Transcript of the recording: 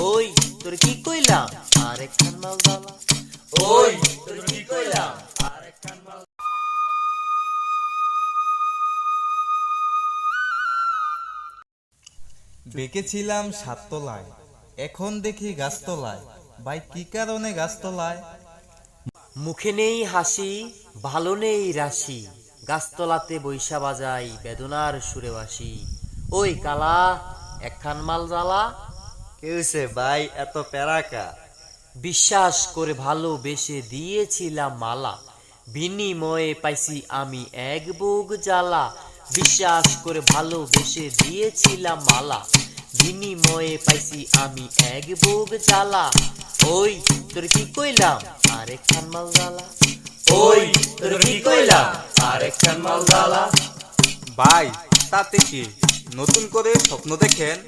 ওই তোর কি কইলাম আরেকখান মাল জ্বালা। ওই তোর কি কইলাম আরেকখান মাল। বেঁকেছিলাম সাততলায়, এখন দেখি গাছতলায়। ভাই কি কারণে গাছতলায়? মুখে নেই হাসি, ভালো নেই রাশি, গাছতলাতে বৈশা বাজাই বেদনার সুরে বাসি। ওই কালা একখান মাল জ্বালা। কেউছে ভাই এত প্যারাকা? বিশ্বাস করে ভালোবেসে দিয়েছিলাম মালা, বিনিময়ে পাইছি আমি এক বুক জ্বালা। বিশ্বাস করে ভালোবেসে দিয়েছিলাম মালা, বিনিময়ে পাইছি আমি এক বুক জ্বালা। ওই তোর কি কইলাম আরেকখান মাল জ্বালা। ওই তোর কি কইলাম আরেকখান মাল জ্বালা। ভাই তাতে কি, নতুন করে স্বপ্ন দেখেন।